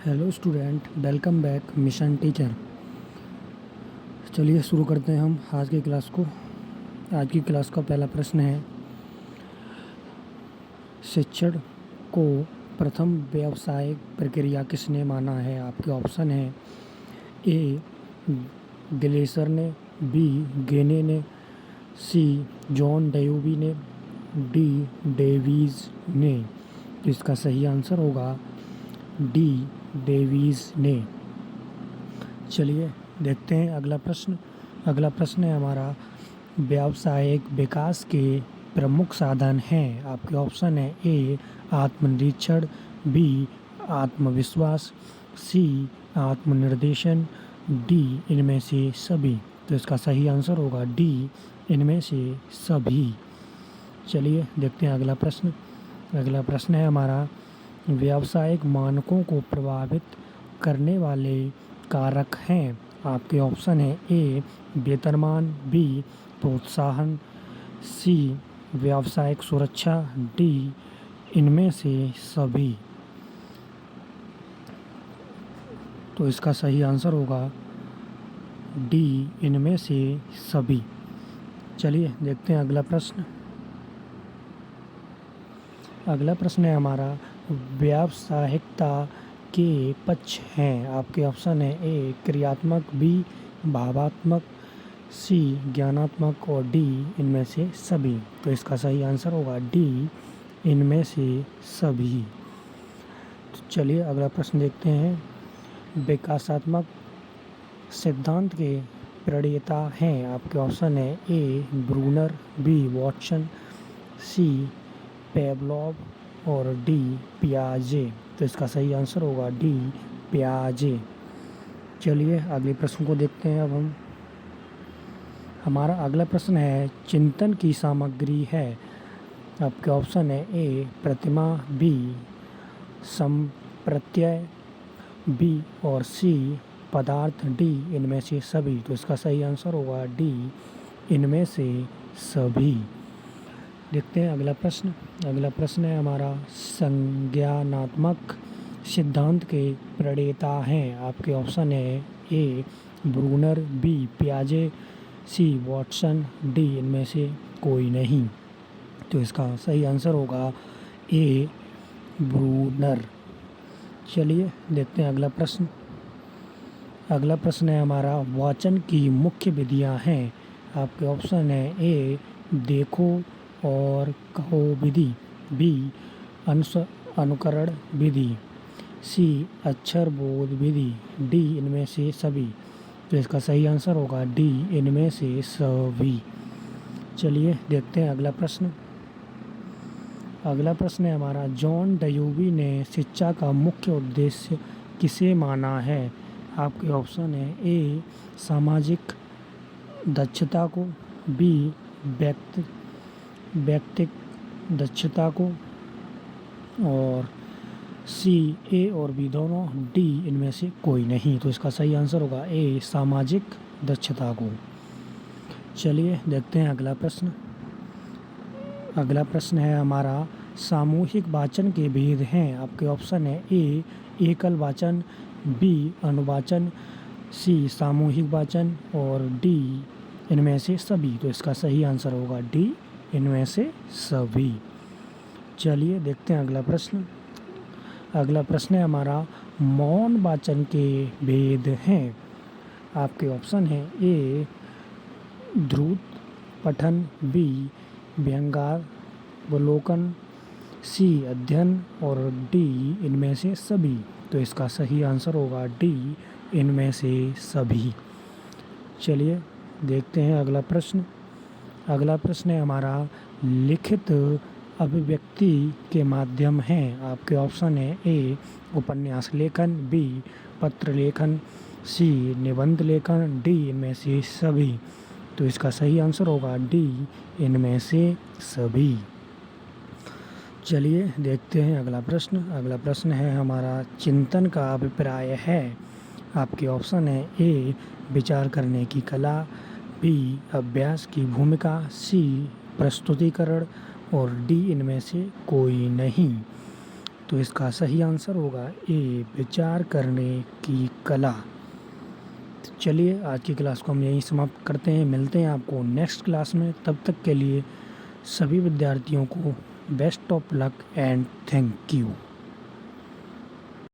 Hello student, welcome back mission teacher. चलिए शुरू करते हैं हम आज की क्लास को। आज की क्लास का पहला प्रश्न है, शिक्षण को प्रथम व्यावसायिक प्रक्रिया किसने माना है? आपके ऑप्शन है ए ग्लेसर ने, बी गेने ने, सी जॉन डयूबी ने, डी डेवीज ने। तो इसका सही आंसर होगा डी डेवीज ने। चलिए देखते हैं अगला प्रश्न। अगला प्रश्न है हमारा, व्यावसायिक विकास के प्रमुख साधन हैं। आपके ऑप्शन है ए आत्मनिरीक्षण, बी आत्मविश्वास, सी आत्मनिर्देशन, डी इनमें से सभी। तो इसका सही आंसर होगा डी इनमें से सभी। चलिए देखते हैं अगला प्रश्न। अगला प्रश्न है हमारा, व्यावसायिक मानकों को प्रभावित करने वाले कारक हैं। आपके ऑप्शन है ए वेतनमान, बी प्रोत्साहन, सी व्यावसायिक सुरक्षा, डी इनमें से सभी। तो इसका सही आंसर होगा डी इनमें से सभी। चलिए देखते हैं अगला प्रश्न। अगला प्रश्न है हमारा, व्यावसायिकता के पक्ष हैं। आपके ऑप्शन है ए क्रियात्मक, बी भावात्मक, सी ज्ञानात्मक और डी इनमें से सभी। तो इसका सही आंसर होगा डी इनमें से सभी। तो चलिए अगला प्रश्न देखते हैं, विकासात्मक सिद्धांत के प्रणेता हैं। आपके ऑप्शन है ए ब्रूनर, बी वॉटसन, सी पेवलोव और डी पियाजे। तो इसका सही आंसर होगा डी पियाजे। चलिए अगले प्रश्न को देखते हैं अब हम। हमारा अगला प्रश्न है, चिंतन की सामग्री है। आपके ऑप्शन है ए प्रतिमा, बी संप्रत्यय, बी और सी पदार्थ, डी इनमें से सभी। तो इसका सही आंसर होगा डी इनमें से सभी। देखते हैं अगला प्रश्न। अगला प्रश्न है हमारा, संज्ञानात्मक सिद्धांत के प्रणेता हैं। आपके ऑप्शन है ए ब्रूनर, बी पियाजे, सी वॉटसन, डी इनमें से कोई नहीं। तो इसका सही आंसर होगा ए ब्रूनर। चलिए देखते हैं अगला प्रश्न। अगला प्रश्न है हमारा, वाचन की मुख्य विधियां हैं। आपके ऑप्शन है ए देखो और कहो विधि, बी अनुकरण विधि, सी अक्षर बोध विधि, डी इनमें से सभी। तो इसका सही आंसर होगा डी इनमें से सभी। चलिए देखते हैं अगला प्रश्न। अगला प्रश्न है हमारा, जॉन डयूबी ने शिक्षा का मुख्य उद्देश्य किसे माना है? आपके ऑप्शन है ए सामाजिक दक्षता को, बी व्यक्तिक दक्षता को और सी ए और बी दोनों, डी इनमें से कोई नहीं। तो इसका सही आंसर होगा ए सामाजिक दक्षता को। चलिए देखते हैं अगला प्रश्न। अगला प्रश्न है हमारा, सामूहिक वाचन के भेद हैं। आपके ऑप्शन है ए एकल वाचन, बी अनुवाचन, सी सामूहिक वाचन और डी इनमें से सभी। तो इसका सही आंसर होगा डी इनमें से सभी। चलिए देखते हैं अगला प्रश्न। अगला प्रश्न है हमारा, मौन वाचन के भेद हैं। आपके ऑप्शन है ए ध्रुत पठन, बी व्यंग्यावलोकन, सी अध्ययन और डी इनमें से सभी। तो इसका सही आंसर होगा डी इनमें से सभी। चलिए देखते हैं अगला प्रश्न। अगला प्रश्न है हमारा, लिखित अभिव्यक्ति के माध्यम हैं। आपके ऑप्शन है ए उपन्यास लेखन, बी पत्र लेखन, सी निबंध लेखन, डी इनमें से सभी। तो इसका सही आंसर होगा डी इनमें से सभी। चलिए देखते हैं अगला प्रश्न। अगला प्रश्न है हमारा, चिंतन का अभिप्राय है। आपके ऑप्शन है ए विचार करने की कला, बी अभ्यास की भूमिका, सी प्रस्तुतिकरण और डी इनमें से कोई नहीं। तो इसका सही आंसर होगा ए, विचार करने की कला। तो चलिए आज की क्लास को हम यहीं समाप्त करते हैं, मिलते हैं आपको नेक्स्ट क्लास में। तब तक के लिए सभी विद्यार्थियों को best of luck and thank you.